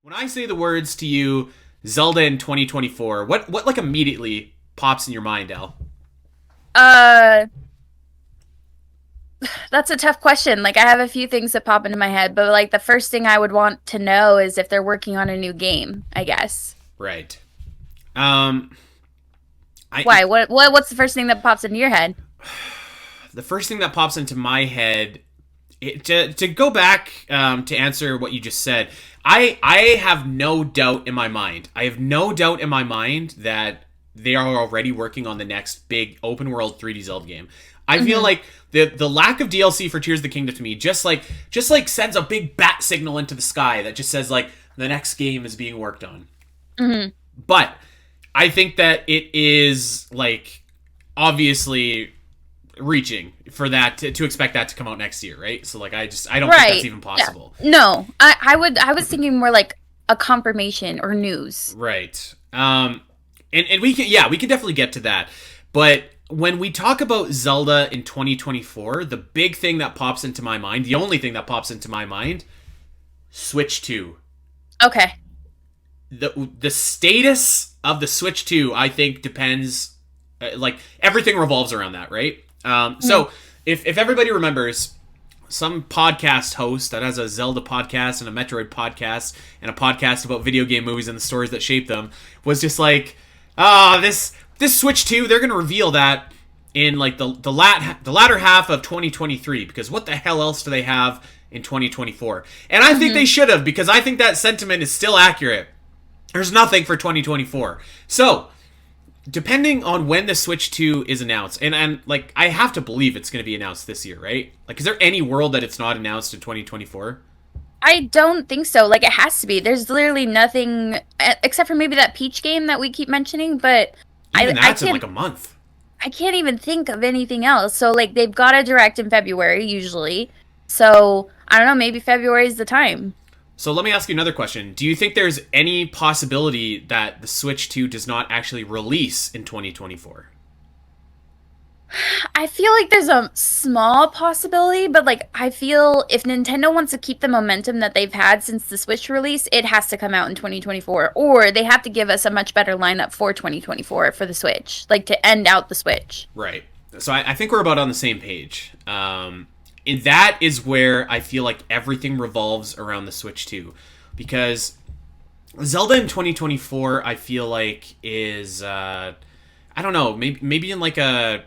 When I say the words to you, Zelda in 2024, what like immediately pops in your mind, Al? Uh, that's a tough question. Like, I have a few things that pop into my head, but like the first thing I would want to know is if they're working on a new game, I guess. Right. Um, I Why? What's the first thing that pops into your head? the first thing that pops into my head to go back to answer what you just said. I have no doubt in my mind. I have no doubt in my mind that they are already working on the next big open world 3D Zelda game. I feel Mm-hmm. like the lack of DLC for Tears of the Kingdom to me just like sends a big bat signal into the sky that just says like the next game is being worked on. Mm-hmm. But I think that it is like obviously reaching for that to expect that to come out next year, right? So like I don't think that's Right. even Yeah. possible. No, I was thinking more like a confirmation or news. Right. And we can definitely get to that. But when we talk about Zelda in 2024, the big thing that pops into my mind, the only thing that pops into my mind, Switch 2. Okay. The status of the Switch 2 I think depends like everything revolves around that, right? Mm-hmm. So if everybody remembers, some podcast host that has a Zelda podcast and a Metroid podcast and a podcast about video game movies and the stories that shape them was just like, this Switch 2, they're gonna reveal that in like the latter half of 2023 because what the hell else do they have in 2024? And I think they Mm-hmm. should have because I think that sentiment is still accurate. There's nothing for 2024. So depending on when the Switch 2 is announced, and like I have to believe it's going to be announced this year, right? Like, is there any world that it's not announced in 2024? I don't think so. Like, it has to be. There's literally nothing except for maybe that Peach game that we keep mentioning, but Even I that's in like can't a month. I can't even think of anything else. So like they've got a direct in February usually. So I don't know, maybe February is the time. So let me ask you another question. Do you think there's any possibility that the Switch 2 does not actually release in 2024? I feel like there's a small possibility, but like I feel if Nintendo wants to keep the momentum that they've had since the Switch release, it has to come out in 2024 or they have to give us a much better lineup for 2024 for the Switch, like to end out the Switch. Right. So I think we're about on the same page. And that is where I feel like everything revolves around the Switch 2. Because Zelda in 2024, I feel like is I don't know, maybe in like an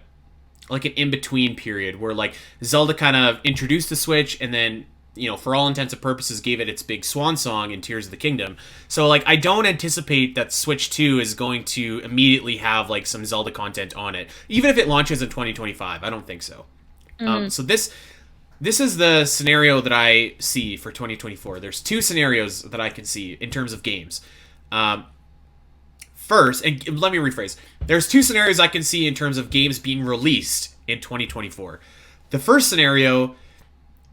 in between period where like Zelda kind of introduced the Switch and then for all intents and purposes gave it its big swan song in Tears of the Kingdom. So like I don't anticipate that Switch 2 is going to immediately have like some Zelda content on it, even if it launches in 2025. I don't think so. Mm-hmm. So this is the scenario that I see for 2024. There's two scenarios that I can see in terms of games. Um, First, and let me rephrase. There's two scenarios I can see in terms of games being released in 2024. The first scenario,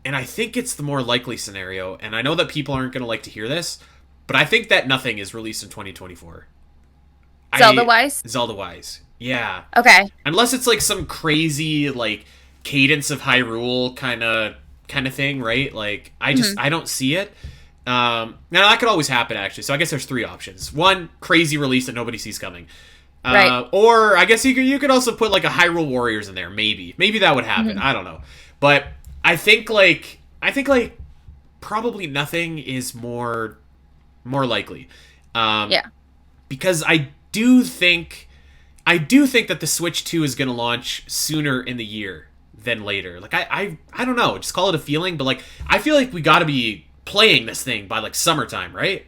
and I think it's the more likely scenario, and I know that people aren't going to like to hear this, but I think that nothing is released in 2024. Zelda I wise? Zelda wise, yeah, Okay. unless it's like some crazy like Cadence of Hyrule kind of thing, right? Like Mm-hmm. I don't see it. Now that could always happen actually. So I guess there's three options. One, crazy release that nobody sees coming. Right. Or I guess you could also put like a Hyrule Warriors in there. Maybe that would happen. Mm-hmm. I don't know. But I think like probably nothing is more likely. Um, Yeah. because I do think that the Switch 2 is going to launch sooner in the year than later. Like I don't know, just call it a feeling, but like I feel like we got to be playing this thing by like summertime, right?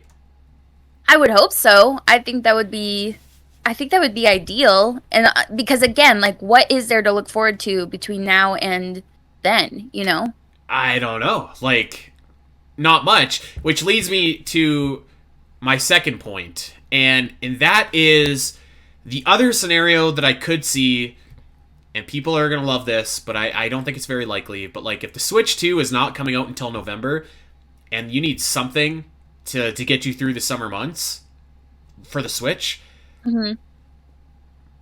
I would hope so. I think that would be ideal. And because again, like what is there to look forward to between now and then, you know? I don't know. Like not much, which leads me to my second point. And that is the other scenario that I could see, and people are going to love this, but I don't think it's very likely. But like if the Switch 2 is not coming out until November and you need something to get you through the summer months for the Switch, Hmm.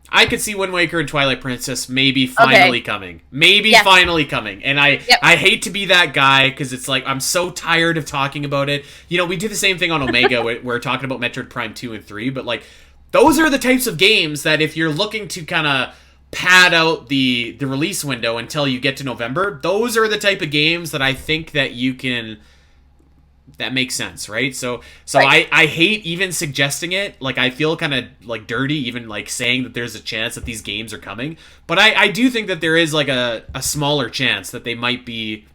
I could see Wind Waker and Twilight Princess maybe finally coming. Maybe finally coming. And I hate to be that guy because it's like I'm so tired of talking about it. You know, we do the same thing on Omega. We're talking about Metroid Prime 2 and 3, but like those are the types of games that if you're looking to kind of pad out the release window until you get to November, those are the type of games that I think that you can... That makes sense, right? So right. I hate even suggesting it. Like, I feel kind of, like, dirty even, like, saying that there's a chance that these games are coming. But I do think that there is, like, a smaller chance that they might be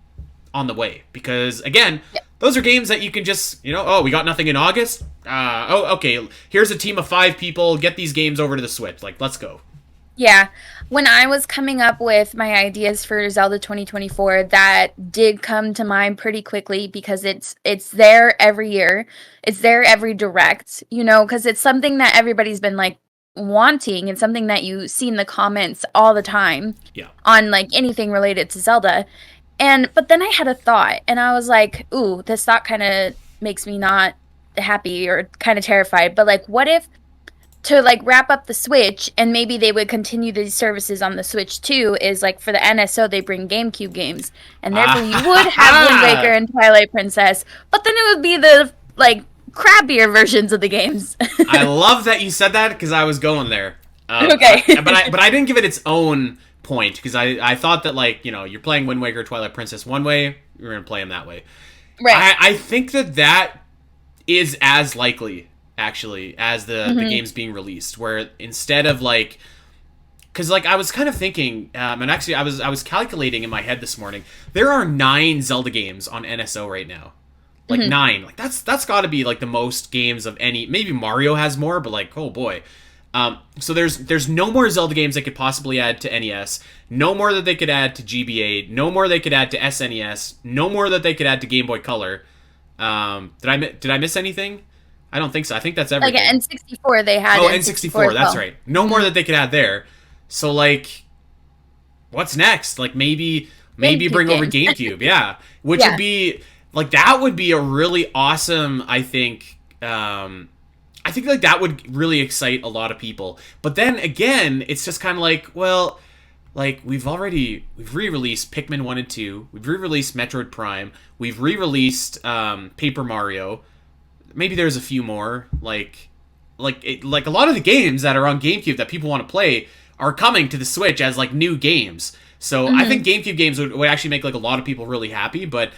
on the way. Because, again, those are games that you can just, you know, oh, we got nothing in August? Oh, okay, here's a team of 5 people. Get these games over to the Switch. Like, let's go. Yeah. When I was coming up with my ideas for Zelda 2024, that did come to mind pretty quickly because it's there every year. It's there every direct, you know, because it's something that everybody's been like wanting. It's something that you see in the comments all the time on like anything related to Zelda. But then I had a thought and I was like, ooh, this thought kind of makes me not happy or kind of terrified. But like, what if to like wrap up the Switch, and maybe they would continue these services on the Switch too, is like for the NSO they bring GameCube games, and therefore you would have Wind Waker and Twilight Princess, but then it would be the like crappier versions of the games. I love that you said that because I was going there. Okay, but I didn't give it its own point because I thought that, like, you know, you're playing Wind Waker, Twilight Princess one way, you're gonna play them that way. Right. I think that is as likely, actually, as the games being released, where instead of like, because like I was kind of thinking, and actually I was calculating in my head this morning, there are 9 Zelda games on NSO right now, like 9. Like that's got to be like the most games of any. Maybe Mario has more, but like, oh boy. So there's no more Zelda games they could possibly add to NES, no more that they could add to GBA, no more they could add to SNES, no more that they could add to Game Boy Color. Did I miss anything? I don't think so. I think that's everything. Like N64 they had. Oh, N64, that's right. No more that they could add there. So like, what's next? Like maybe bring over GameCube, yeah. Which would be like, that would be a really awesome, I think like that would really excite a lot of people. But then again, it's just kind of like, well, like we've re-released Pikmin 1 and 2, we've re-released Metroid Prime, we've re-released Paper Mario. Maybe there's a few more, like a lot of the games that are on GameCube that people want to play are coming to the Switch as like new games. So I think GameCube games would actually make like a lot of people really happy. But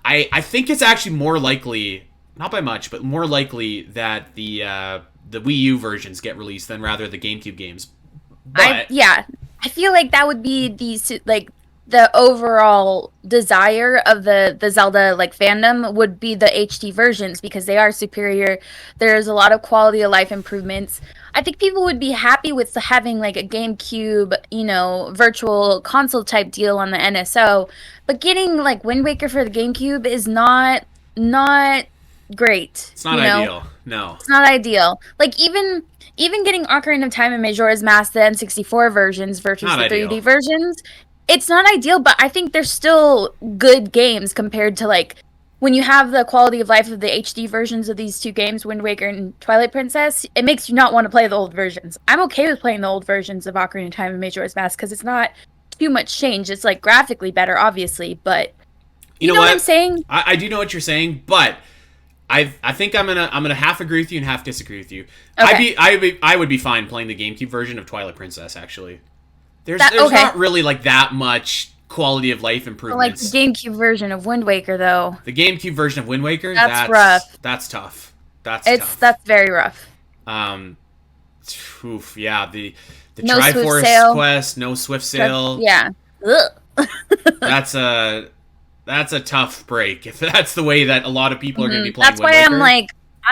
I think it's actually more likely, not by much, but more likely that the Wii U versions get released than rather the GameCube games. But I feel like that would be the overall desire of the Zelda like fandom would be the HD versions because they are superior. There's a lot of quality of life improvements. I think people would be happy with having like a GameCube, you know, virtual console type deal on the NSO, but getting like Wind Waker for the GameCube is not great. It's not ideal. No. It's not ideal. Like even getting Ocarina of Time and Majora's Mask, the N64 versions versus the 3D versions, it's not ideal, but I think they're still good games compared to like when you have the quality of life of the HD versions of these two games, Wind Waker and Twilight Princess. It makes you not want to play the old versions. I'm okay with playing the old versions of Ocarina of Time and Majora's Mask because it's not too much change. It's like graphically better, obviously, but you know what I'm saying? I do know what you're saying, but I think I'm gonna half agree with you and half disagree with you. Okay. I would be fine playing the GameCube version of Twilight Princess, actually. There's not really like that much quality of life improvements. Like the GameCube version of Wind Waker, though. The GameCube version of Wind Waker, that's rough. That's tough. That's very rough. Yeah, the no Triforce Quest, no Swift Sail. Yeah. That's a tough break if that's the way that a lot of people are going to be playing. That's why I'm like.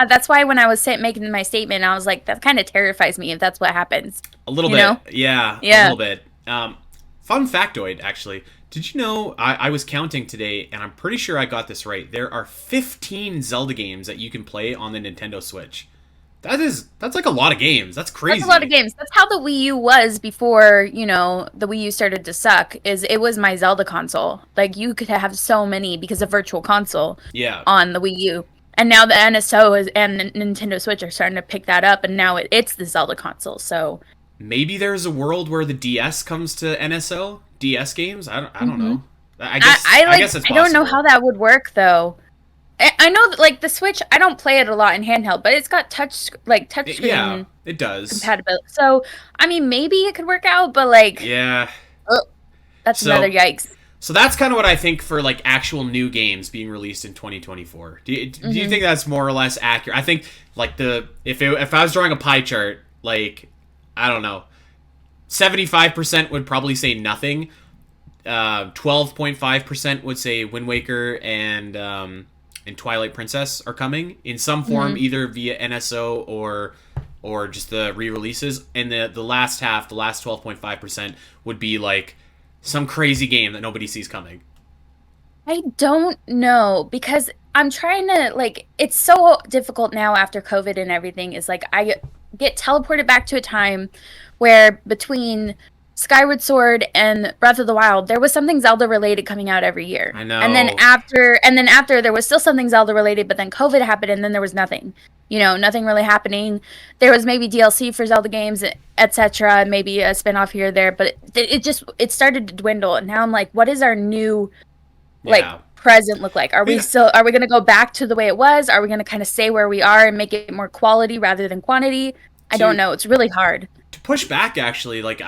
That's why when I was making my statement, I was like, that kind of terrifies me if that's what happens. A little bit. Yeah, a little bit. Fun factoid, actually. Did you know, I was counting today, and I'm pretty sure I got this right. There are 15 Zelda games that you can play on the Nintendo Switch. That's like a lot of games. That's crazy. That's a lot of games. That's how the Wii U was before, you know, the Wii U started to suck. It was my Zelda console. Like, you could have so many because of Virtual Console on the Wii U. And now the NSO and Nintendo Switch are starting to pick that up, and now it's the Zelda console. So maybe there's a world where the DS comes to NSO DS games. I don't know. I guess it's I possible. don't know how that would work though. I know that like the Switch, I don't play it a lot in handheld, but it's got touchscreen Yeah, it does. compatibility. So I mean, maybe it could work out, but like, Yeah. ugh, that's another yikes. So that's kind of what I think for like actual new games being released in 2024. Do you think that's more or less accurate? I think like if I was drawing a pie chart, like I don't know, 75% would probably say nothing. 12.5% would say Wind Waker and Twilight Princess are coming in some form, either via NSO or just the re-releases. And the last half, the last 12.5% would be like some crazy game that nobody sees coming. I don't know because I'm trying to like it's so difficult now after COVID and everything is like I get teleported back to a time where between Skyward Sword and Breath of the Wild there was something Zelda related coming out every year. I know. And then after there was still something Zelda related, but then COVID happened and then there was nothing. You know, nothing really happening. There was maybe DLC for Zelda games, etc., maybe a spin-off here or there, but it started to dwindle and now I'm like what is our new like present look like? Are we going to go back to the way it was? Are we going to kind of stay where we are and make it more quality rather than quantity? I don't know. It's really hard. To push back, actually, like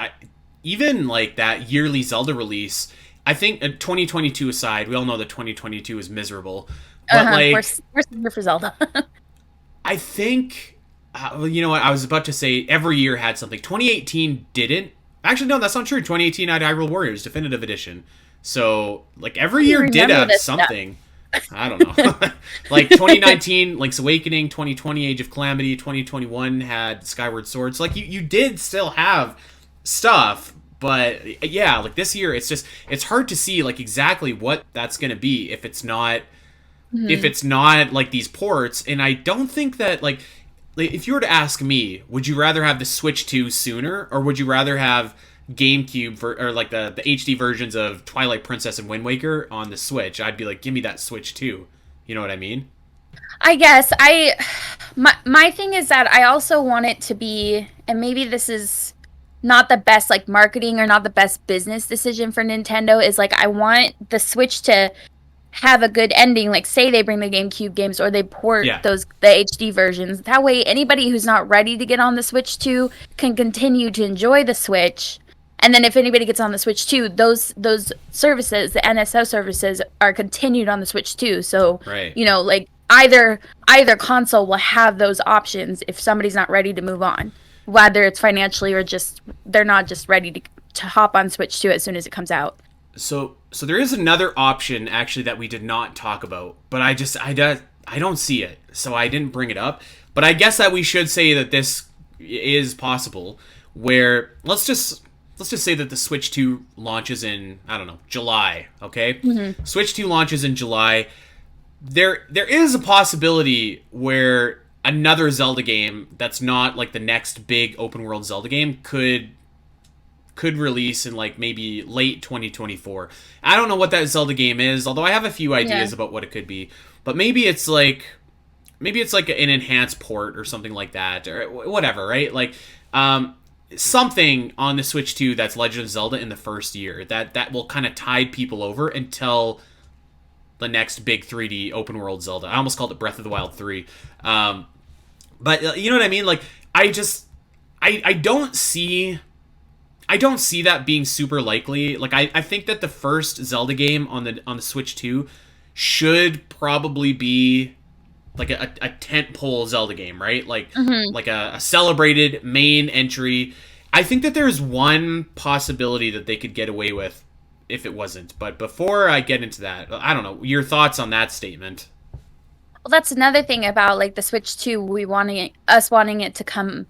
even like that yearly Zelda release, I think 2022 aside, we all know that 2022 is miserable. But like we're here for Zelda. I think you know what I was about to say. Every year had something. 2018 didn't. Actually, no, that's not true. 2018 had Hyrule Warriors Definitive Edition. So, like, every year did have something. Stuff. I don't know. Like, 2019, Link's Awakening, 2020, Age of Calamity, 2021 had Skyward Sword. So, like, you did still have stuff. But, yeah, like, this year, it's hard to see, like, exactly what that's going to be if it's not, like, these ports. And I don't think that, like, if you were to ask me, would you rather have the Switch 2 sooner, or would you rather have GameCube or like the HD versions of Twilight Princess and Wind Waker on the Switch? I'd be like, give me that Switch 2. You know what I mean? I guess my thing is that I also want it to be, and maybe this is not the best like marketing or not the best business decision for Nintendo, is like I want the Switch to have a good ending. Like say they bring the GameCube games or they port the HD versions. That way anybody who's not ready to get on the Switch 2 can continue to enjoy the Switch. And then if anybody gets on the Switch 2, those services, the NSO services, are continued on the Switch 2. So, you know, like either console will have those options if somebody's not ready to move on, whether it's financially or just they're not just ready to hop on Switch 2 as soon as it comes out. So there is another option actually that we did not talk about, but I don't see it, so I didn't bring it up. But I guess that we should say that this is possible, where let's just say that the Switch 2 launches in, I don't know, July, okay? Switch 2 launches in July. There is a possibility where another Zelda game that's not like the next big open world Zelda game could release in like maybe late 2024. I don't know what that Zelda game is, although I have a few ideas about what it could be. But maybe it's like an enhanced port or something like that, or whatever, right? Like something on the Switch 2 that's Legend of Zelda in the first year that will kind of tide people over until the next big 3D open world Zelda. I almost called it Breath of the Wild 3. But you know what I mean? Like I don't see that being super likely. Like I think that the first Zelda game on the Switch 2 should probably be like a tentpole Zelda game, right? Like like a celebrated main entry. I think that there's one possibility that they could get away with if it wasn't. But before I get into that, I don't know, your thoughts on that statement. Well, that's another thing about like the Switch 2, wanting it to come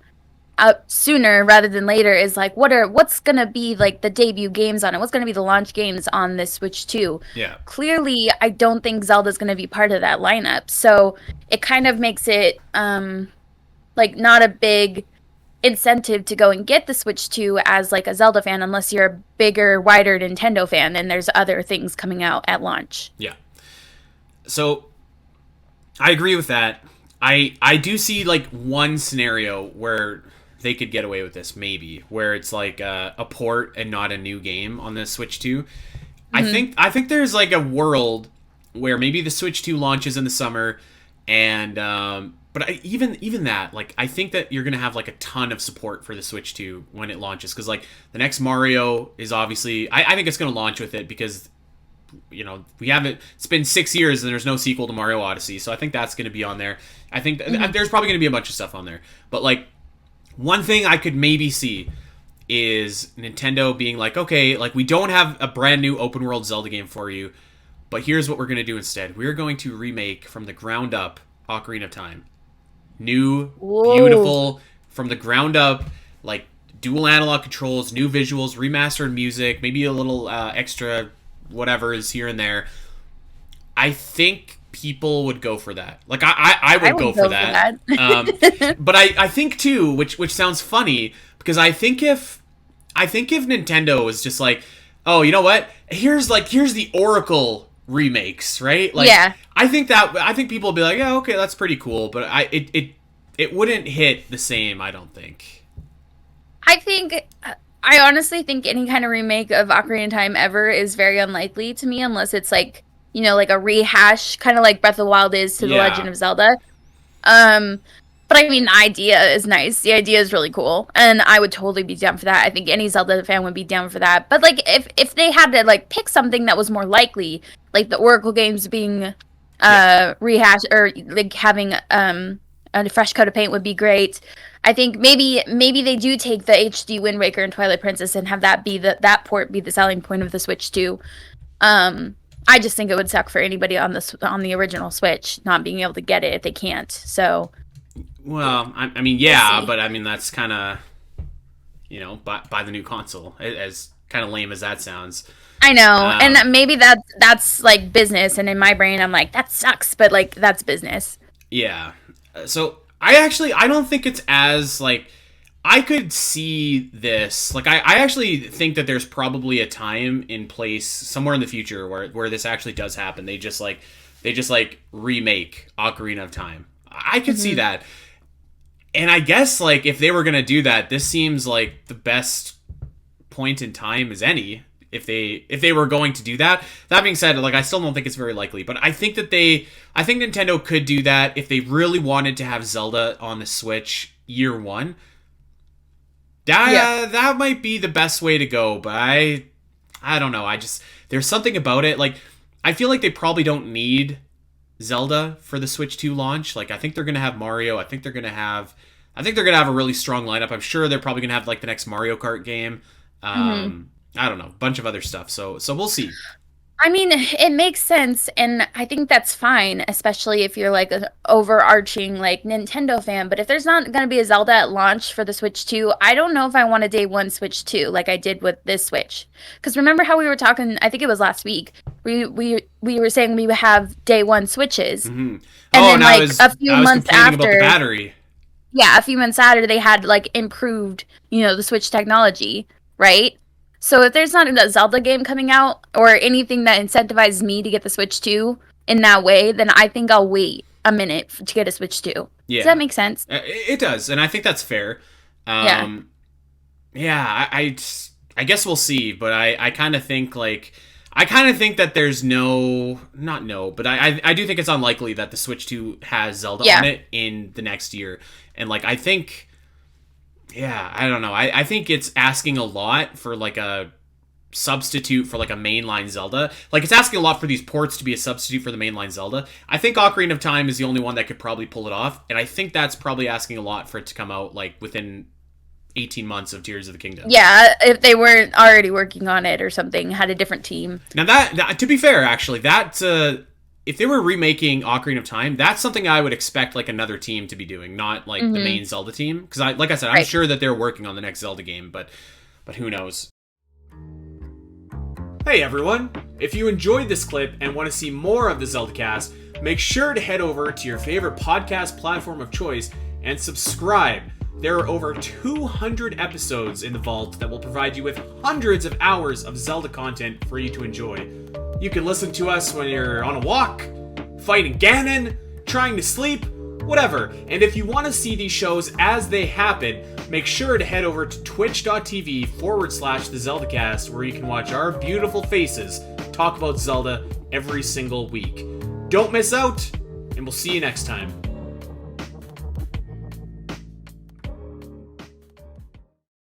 out sooner rather than later is like what's gonna be like the debut games on it? What's gonna be the launch games on this Switch 2? Yeah. Clearly, I don't think Zelda's gonna be part of that lineup. So it kind of makes it like not a big incentive to go and get the Switch 2 as like a Zelda fan unless you're a bigger, wider Nintendo fan and there's other things coming out at launch. Yeah. So I agree with that. I do see like one scenario where they could get away with this, maybe, where it's like a port and not a new game on the Switch 2. I think there's like a world where maybe the Switch 2 launches in the summer, and even that, like, I think that you're gonna have like a ton of support for the Switch 2 when it launches, because like the next Mario is obviously, I think it's gonna launch with it, because it's been 6 years and there's no sequel to Mario Odyssey, so I think that's gonna be on there. I think there's probably gonna be a bunch of stuff on there, but like one thing I could maybe see is Nintendo being like, okay, like, we don't have a brand new open world Zelda game for you, but here's what we're going to do instead. We're going to remake from the ground up Ocarina of Time. New, beautiful, from the ground up, like, dual analog controls, new visuals, remastered music, maybe a little extra whatever is here and there. I think people would go for that. Like, I would go for that. But I think too, which sounds funny, because I think if Nintendo was just like, oh, you know what? Here's the Oracle remakes, right? Like, yeah. I think people would be like, yeah, okay, that's pretty cool, but it wouldn't hit the same, I don't think. I honestly think any kind of remake of Ocarina of Time ever is very unlikely to me, unless it's like, like a rehash, kind of like Breath of the Wild is to The Legend of Zelda. But I mean, the idea is nice. The idea is really cool, and I would totally be down for that. I think any Zelda fan would be down for that. But like, if they had to like pick something that was more likely, like the Oracle games being rehashed, or like having a fresh coat of paint would be great. I think maybe they do take the HD Wind Waker and Twilight Princess and have that be that port be the selling point of the Switch 2. I just think it would suck for anybody on the original Switch not being able to get it if they can't. So. Well, I mean, yeah, but I mean, that's kind of, buy the new console, as kind of lame as that sounds. I know, and maybe that's like business, and in my brain, I'm like, that sucks, but like, that's business. Yeah. So, I don't think it's as, like, I could see this, like, I actually think that there's probably a time in place somewhere in the future where this actually does happen. They just remake Ocarina of Time. I could see that. And I guess, like, if they were going to do that, this seems like the best point in time as any, if they were going to do that. That being said, like, I still don't think it's very likely, but I think Nintendo could do that if they really wanted to have Zelda on the Switch year one. That might be the best way to go, but I don't know. There's something about it. Like, I feel like they probably don't need Zelda for the Switch 2 launch. Like, I think they're gonna have Mario. I think they're gonna have a really strong lineup. I'm sure they're probably gonna have like the next Mario Kart game. I don't know, a bunch of other stuff. So we'll see. I mean, it makes sense, and I think that's fine, especially if you're like an overarching like Nintendo fan. But if there's not going to be a Zelda at launch for the Switch 2, I don't know if I want a day one Switch 2 like I did with this Switch. Because remember how we were talking, I think it was last week, we were saying we would have day one Switches. Mm-hmm. And then like a few months after, about the battery. Yeah, a few months after, they had like improved, the Switch technology, right? So if there's not a Zelda game coming out or anything that incentivizes me to get the Switch 2 in that way, then I think I'll wait a minute to get a Switch 2. Yeah. Does that make sense? It does, and I think that's fair. I guess we'll see, but I kind of think that there's but I do think it's unlikely that the Switch 2 has Zelda on it in the next year. And like, I think... Yeah, I don't know. I think it's asking a lot for like a substitute for like a mainline Zelda. Like, it's asking a lot for these ports to be a substitute for the mainline Zelda. I think Ocarina of Time is the only one that could probably pull it off, and I think that's probably asking a lot for it to come out like within 18 months of Tears of the Kingdom. Yeah, if they weren't already working on it or something, had a different team. Now that to be fair, actually, if they were remaking Ocarina of Time, that's something I would expect like another team to be doing, not like the main Zelda team. Because like I said, I'm sure that they're working on the next Zelda game, but who knows? Hey everyone! If you enjoyed this clip and want to see more of the Zelda Cast, make sure to head over to your favorite podcast platform of choice and subscribe. There are over 200 episodes in the vault that will provide you with hundreds of hours of Zelda content for you to enjoy. You can listen to us when you're on a walk, fighting Ganon, trying to sleep, whatever. And if you want to see these shows as they happen, make sure to head over to twitch.tv/the Zelda Cast, where you can watch our beautiful faces talk about Zelda every single week. Don't miss out, and we'll see you next time.